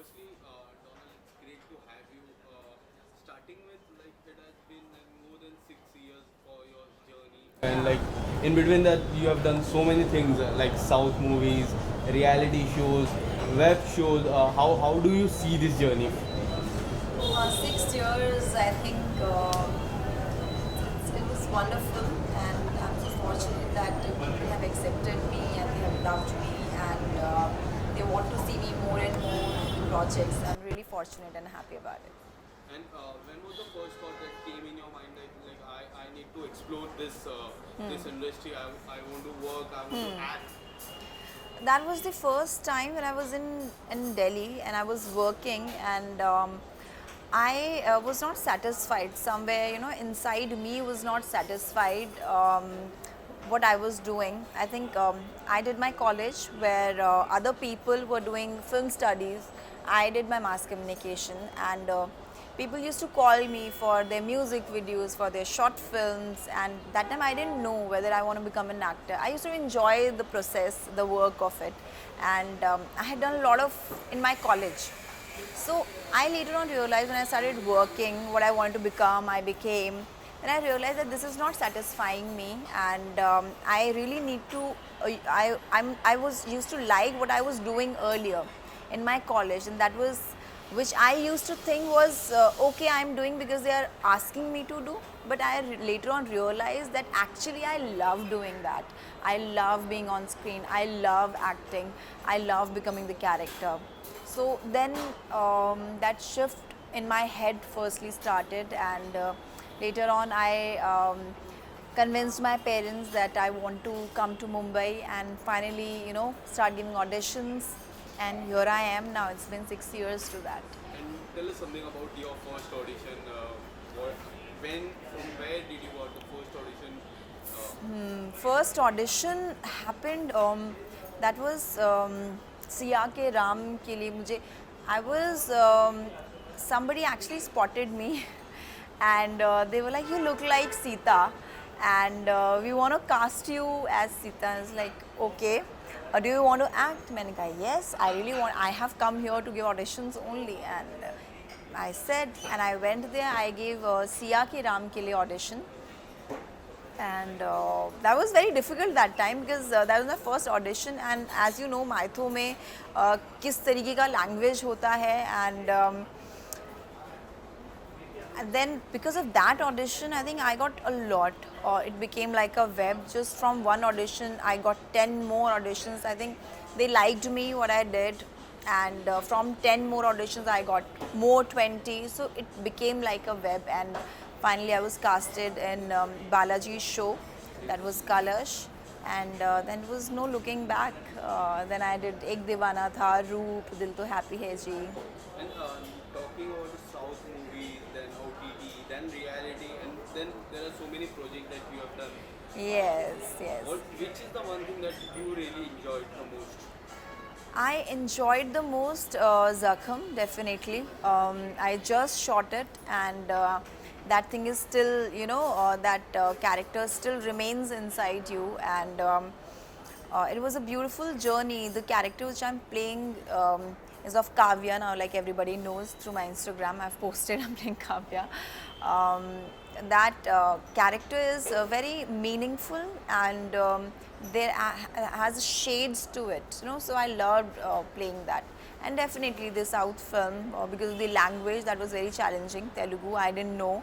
Firstly, Donald, it's great to have you. Starting with, like, it has been like more than 6 years for your journey, and like in between that, you have done so many things like South movies, reality shows, web shows. How do you see this journey? 6 years, I think it was wonderful, and I'm so fortunate that people have accepted me and they have loved me, and they want to see me more and more in projects. I'm really fortunate and happy about it. And when was the first thought that came in your mind that like I need to explore this industry? I want to work. I want to act. That was the first time when I was in Delhi and I was working, and I was not satisfied. Somewhere, inside me was not satisfied what I was doing. I think I did my college where other people were doing film studies. I did my mass communication, and people used to call me for their music videos, for their short films, and that time I didn't know whether I want to become an actor. I used to enjoy the process, the work of it, and I had done a lot of in my college. So I later on realized when I started working what I wanted to become, I became. And I realized that this is not satisfying me, and I really need to. I was used to like what I was doing earlier in my college, and that was which I used to think was okay. I'm doing because they are asking me to do, but I later on realized that actually I love doing that. I love being on screen. I love acting. I love becoming the character. So then that shift in my head firstly started, and later on I convinced my parents that I want to come to Mumbai and finally, start giving auditions. And here I am now. It's been 6 years to that. And tell us something about your first audition. What, when, from where did you got the first audition? First audition happened. That was Siya के राम के लिए मुझे I was somebody actually spotted me and they were like, you look like Sita, and we want to cast you as Sita. I was like, okay, do you want to act? मैंने कहा yes, I really want. I have come here to give auditions only, and I said, and I went there. I gave Siya के राम के लिए audition, and that was very difficult that time because that was my first audition, and as you know mytho में किस तरीके का language होता है, and then because of that audition I think I got a lot. It became like a web. Just from one audition I got 10 more auditions. I think they liked me what I did, and from 10 more auditions I got more 20, so it became like a web, and finally I was casted in Balaji's show, that was Kalash, and then it was no looking back. Then I did Ek Divana Tha, Roop, Dil To Happy Hai Ji. And talking about the South movies, then OTT, then reality, and then there are so many projects that you have done. Yes, yes. Which is the one thing that you really enjoyed the most? I enjoyed the most Zakham, definitely. I just shot it, and that thing is still, that character still remains inside you, and it was a beautiful journey. The character which I'm playing is of Kavya now, like everybody knows through my Instagram. I've posted I'm playing Kavya. Um, that character is very meaningful, and there has shades to it, so I loved playing that. And definitely the South film, because of the language, that was very challenging. Telugu I didn't know,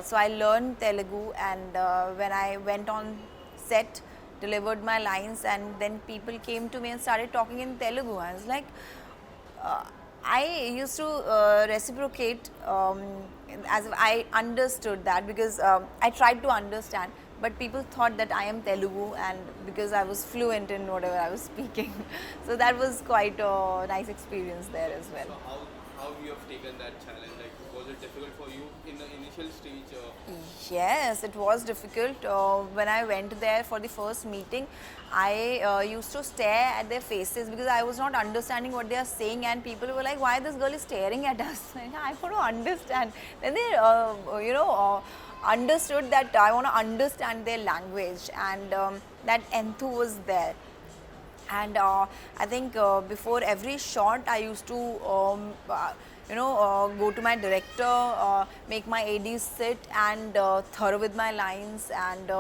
so I learned Telugu, and when I went on set, delivered my lines, and then people came to me and started talking in Telugu. I was like, uh, I used to reciprocate, as if I understood that, because I tried to understand, but people thought that I am Telugu, and because I was fluent in whatever I was speaking. So that was quite a nice experience there as well. So how you have taken that challenge? Like, was it difficult for you in the initial stage? Yes, it was difficult. When I went there for the first meeting, I used to stare at their faces because I was not understanding what they are saying, and people were like, "Why this girl is staring at us?" I want to understand. Then they, understood that I want to understand their language, and that enthu was there. And I think before every shot I used to go to my director, make my ADs sit and thorough with my lines. And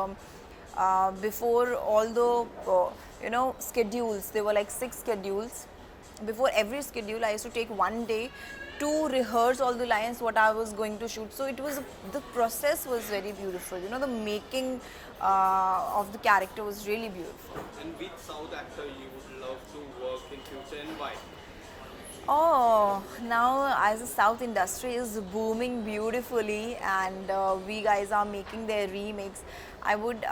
before all the schedules, there were like 6 schedules. Before every schedule I used to take one day to rehearse all the lines what I was going to shoot. So it was, the process was very beautiful, the making of the character was really beautiful. And which South actor you would love to work in future and why? Oh, now as the South industry is booming beautifully, and we guys are making their remakes, I would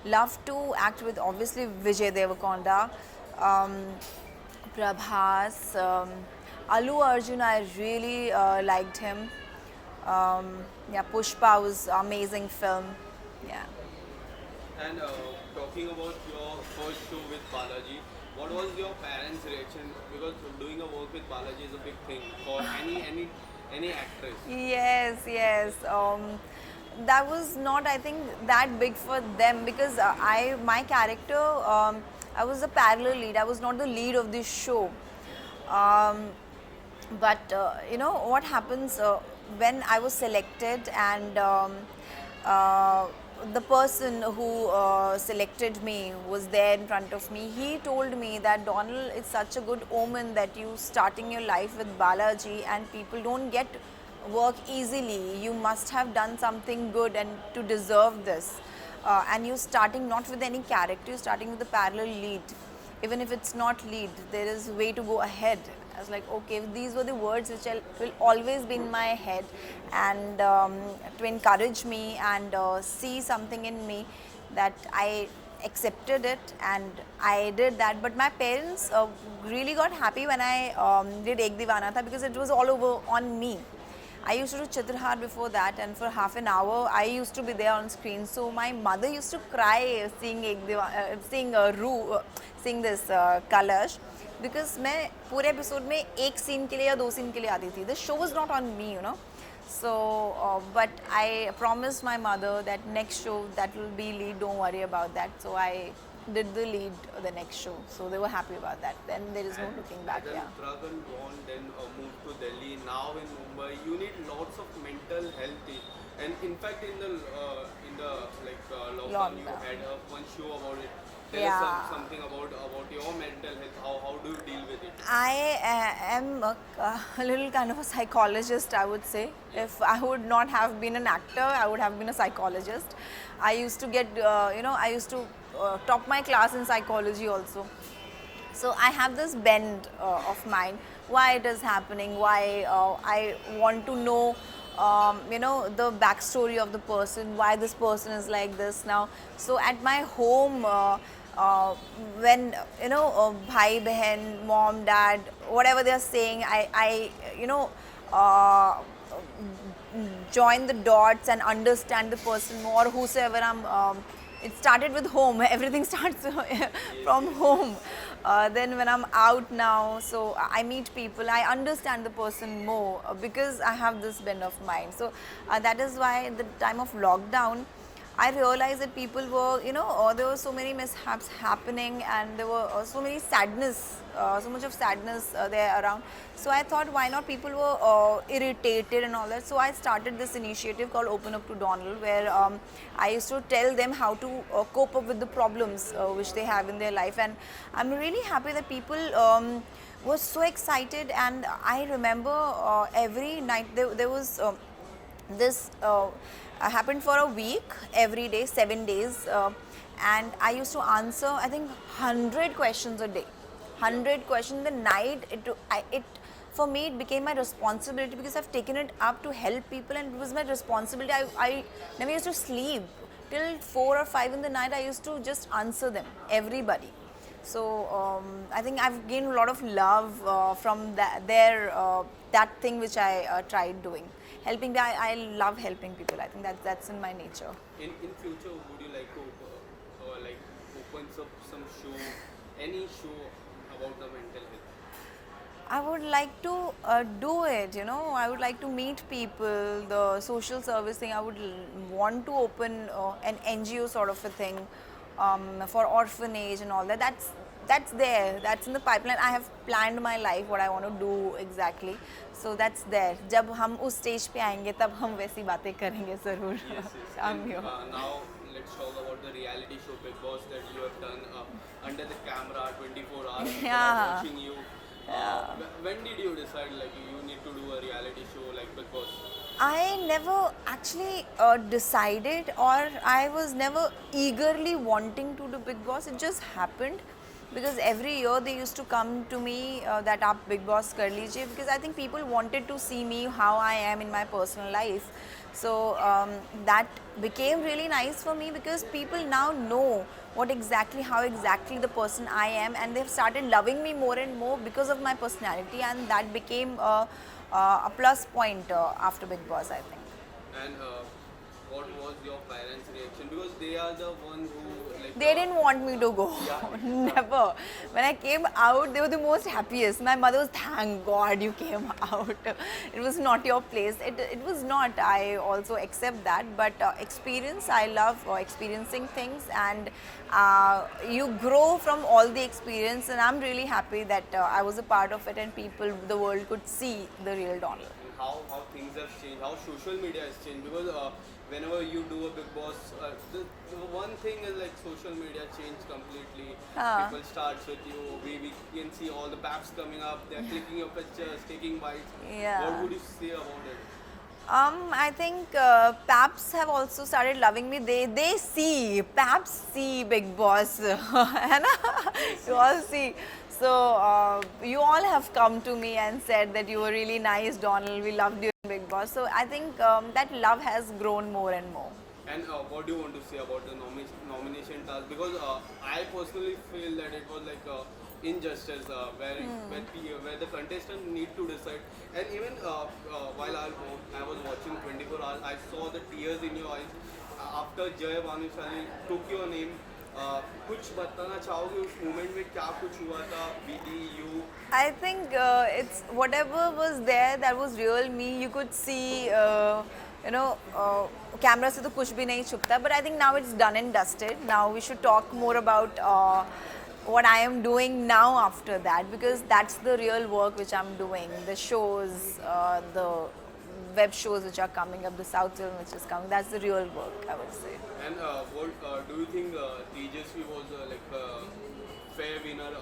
love to act with obviously Vijay Deverakonda, um, Prabhas, Alu Arjun. I really liked him. Yeah, Pushpa was amazing film. Yeah. And talking about your first show with Balaji, what was your parents' reaction? Because doing a work with Balaji is a big thing for any actress. Yes, yes. That was not, I think, that big for them, because my character, I was a parallel lead. I was not the lead of this show. Um, but what happens when I was selected, and uh, the person who selected me was there in front of me. He told me that, Donal, it's such a good omen that you starting your life with Balaji, and people don't get work easily. You must have done something good and to deserve this. And you're starting not with any character, you're starting with the parallel lead. Even if it's not lead, there is way to go ahead. I was like, okay, these were the words which will always be in my head, and to encourage me and see something in me, that I accepted it and I did that. But my parents really got happy when I did Ek Divana Tha, because it was all over on me. I used to do Chitrahar before that, and for half an hour I used to be there on screen. So my mother used to cry seeing seeing this Kalash, because मैं पूरे episode में एक scene के लिए या 2 scene के लिए आती थी. The show was not on me, So, but I promised my mother that next show that will be lead. Don't worry about that. So I did the lead the next show. So they were happy about that. Then there is no looking back. As Yeah. Uttarakhand born, then moved to Delhi. Now in Mumbai, you need lots of mental health. And in fact, in the lockdown, you Lockdown. had one show about it. Tell Yeah. us something about your mental health. How do you deal with it? I am a little kind of a psychologist, I would say. If I would not have been an actor, I would have been a psychologist. I used to get, I used to top my class in psychology also. So I have this bend of mine, why it is happening, why I want to know, the backstory of the person, why this person is like this now. So at my home, when bhai, behan, mom, dad, whatever they are saying, I join the dots and understand the person more. Whosoever it started with home. Everything starts from home. Then when I'm out now, so I meet people, I understand the person more because I have this bend of mind. So that is why at the time of lockdown, I realized that people were, there were so many mishaps happening, and there were so many sadness, so much of sadness there around. So I thought, why not? People were irritated and all that. So I started this initiative called Open Up to Donal, where I used to tell them how to cope up with the problems which they have in their life. And I'm really happy that people were so excited. And I remember every night there was this happened for a week, every day, 7 days, and I used to answer, I think, 100 questions a day. 100 questions the night. It for me it became my responsibility, because I've taken it up to help people, and it was my responsibility. I never used to sleep till 4 or 5 in the night. I used to just answer them, everybody. So I think I've gained a lot of love from that thing which I tried doing. Helping, I love helping people. I think that's in my nature. In future, would you like to like open up some show, any show about the mental health? I would like to do it, I would like to meet people, the social service thing. I would want to open an NGO sort of a thing for orphanage and all that. that's there. That's in the pipeline. I have planned my life, what I want to do exactly. So that's there. जब हम उस stage पे आएंगे तब हम वैसी बातें करेंगे ज़रूर. Yes, yes. I'm And here. now let's talk about the reality show Big Boss that you have done under the camera 24 hours. People are Yeah. watching you. When did you decide like you need to do a reality show like Big Boss? I never actually decided, or I was never eagerly wanting to do Big Boss. It just happened because every year they used to come to me that आप Big Boss कर लीजिए, because I think people wanted to see me how I am in my personal life. So that became really nice for me because people now know how exactly the person I am, and they've started loving me more and more because of my personality, and that became a plus point after Big Boss, I think. And what was your parents' reaction? Because they are the one who like. They didn't want me to go. Yeah. Never. When I came out, they were the most happiest. My mother was, thank God you came out. It was not your place. It was not. I also accept that. But experience, I love experiencing things, and you grow from all the experience. And I'm really happy that I was a part of it, and people, the world could see the real Donal. And how things have changed, how social media has changed, because whenever you do a Big Boss, the one thing is like social media changed completely. People starts with you, we can see all the paps coming up, they're clicking your pictures, taking bites. Yeah. What would you say about it? I think Paps have also started loving me. They see, Paps see Big Boss. है ना? You all see. So you all have come to me and said that you were really nice, Donal. We loved you in Big Boss. So I think that love has grown more and more. And what do you want to say about the nomination task? Because I personally feel that it was like injustice where the contestant need to decide. And even while I was watching 24 hours, I saw the tears in your eyes after Jay Bhanushali took your name. कुछ बताना चाहोगे उस moment में क्या कुछ हुआ था? BD you. I think it's whatever was there, that was real me. You could see, camera से तो कुछ भी नहीं छुपता. But I think now it's done and dusted. Now we should talk more about what I am doing now after that, because that's the real work which I'm doing. The shows, the web shows which are coming up, the South film which is coming. That's the real work, I would say. And what do you think Tejasvi was like a fair winner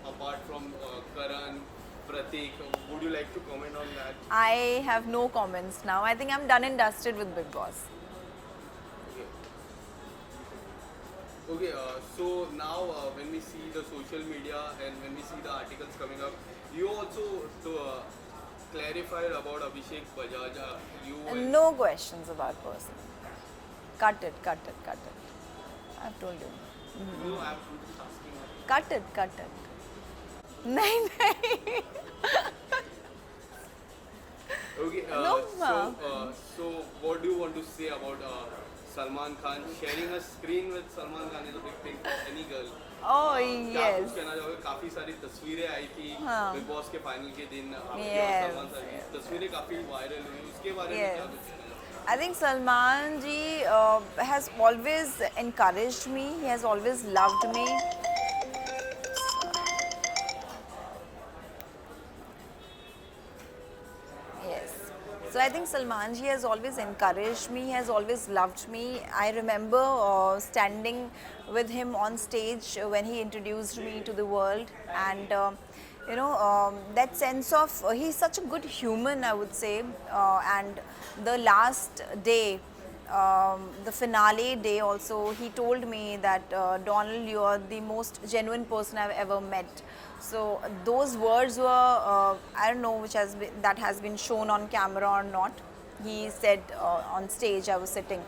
apart from Karan, Pratik? Would you like to comment on that? I have no comments now. I think I'm done and dusted with Big Boss. Okay, so now when we see the social media and when we see the articles coming up, you also clarified about Abhishek Bajaj. No questions about person. Cut it. I've told you. No, I'm just asking. Cut it. नहीं. Okay, No, so what do you want to say about Salman Khan? Sharing a screen with Salman Khan is a big thing for any girl. Oh क्या yes. कुछ कहना चाहोगे? काफी सारी तस्वीरें आई थी big boss के फाइनल के दिन आपकी और Yes, सलमान खान की तस्वीरें काफी वायरल हुई उसके बारे में Yes. क्या कुछ कहना चाहोगे? I think Salman ji has always encouraged me. He has always loved me. Yes. So I think Salman ji has always encouraged me. He has always loved me. I remember standing with him on stage when he introduced me to the world, and that sense of he's such a good human, I would say. And the last day, the finale day also, he told me that Donal, you are the most genuine person I've ever met. So those words were, I don't know that has been shown on camera or not. He said on stage, I was sitting.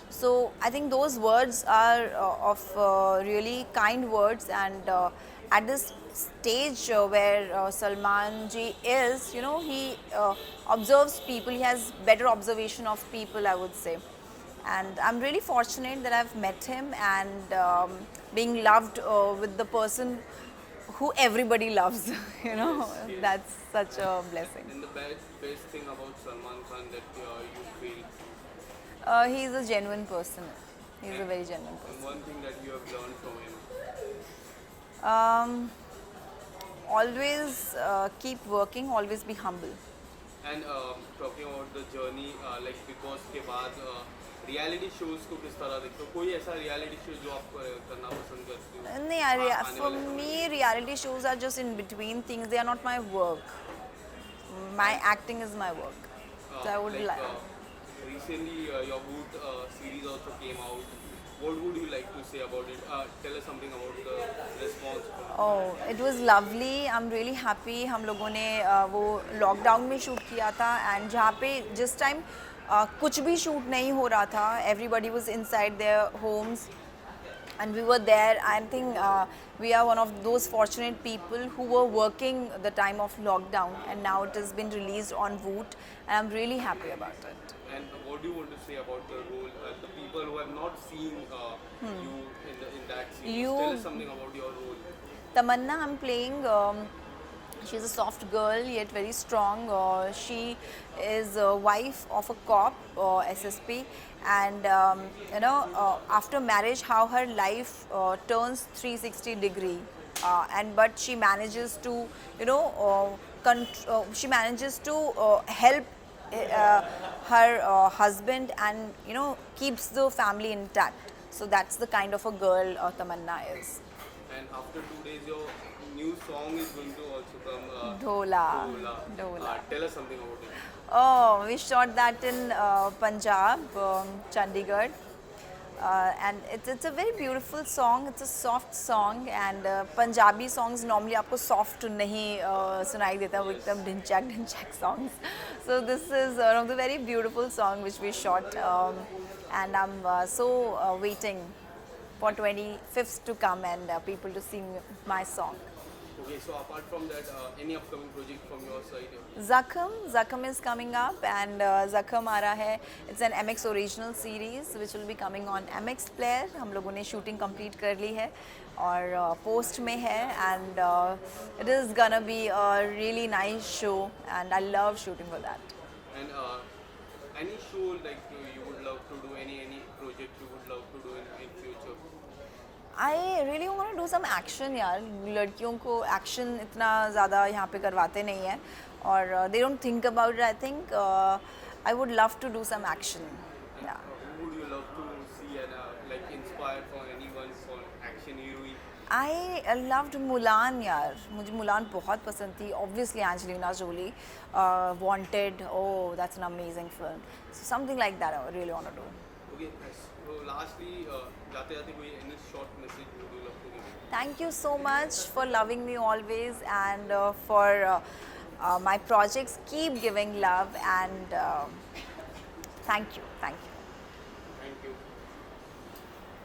So I think those words are of really kind words, and at this stage where Salman ji is, he observes people, he has better observation of people, I would say. And I'm really fortunate that I've met him, and being loved with the person who everybody loves, Yes. That's such a blessing. And the best thing about Salman Khan that you feel, He's a genuine person. He's a very genuine person. and one thing that you have learned from him. Um, always keep working, always be humble. And talking about the journey, like Big Boss के बाद reality shows को किस तरह देखते हो? कोई ऐसा reality show जो आप करना पसंद करते हो नहीं, आने for वाले समय में? me, reality shows are just in between things. They are not my work. My acting is my work. So I would Like like. recently, your Wood series also came out. What would you like to say about it? Tell us something about the response. Oh, it was lovely. I'm really happy. हम लोगों ने वो lockdown में shoot किया था and जहाँ पे जिस टाइम कुछ भी शूट नहीं हो रहा था, everybody was inside their homes and we were there. I think we are one of those fortunate people who were working the time of lockdown, and now it has been released on Voot, and I'm really happy about it. And what do you want to say about the role? The people who have not seen you in that series, You- tell us something about your role. Tamanna, I'm playing. She's a soft girl yet very strong. She is a wife of a cop, SSP, and after marriage, how her life turns 360-degree, and but she manages to, she manages to help her husband, and keeps the family intact. So that's the kind of a girl Tamanna is. And after 2 days, your new song is going to also come. Dhola. Dhola. Dhola. Tell us something about it. Oh, we shot that in Punjab, Chandigarh. And it's a very beautiful song. It's a soft song, and Punjabi songs normally आपको soft नहीं सुनाई देता, वो एकदम Dhinchak songs. So this is one of the very beautiful song which we shot, and I'm so waiting for 25th to come and people to sing my song. Okay, so apart from that, any upcoming project from your side? Zakham is coming up, and Zakham आ रहा है. It's an MX original series which will be coming on MX Player. हम लोगों ने shooting complete कर ली है और post में है, and it is gonna be a really nice show, and I love shooting for that. And any show like you would love to do, any project you would love to do in future? I really want to do some action यार. लड़कियों को action इतना ज़्यादा यहाँ पे करवाते नहीं है और they don't think about it. I think I would love to do some action. Yeah. Who would you love to see and like inspire for anyone for action heroine? I loved Mulan यार. मुझे Mulan बहुत पसंद थी. Obviously Angelina Jolie, Wanted. Oh, that's an amazing film. So something like that I really want to do. Okay, so lastly, जाते जाते कोई any short message would you love to give? Thank you so much for loving me always, and for my projects. Keep giving love, and thank you.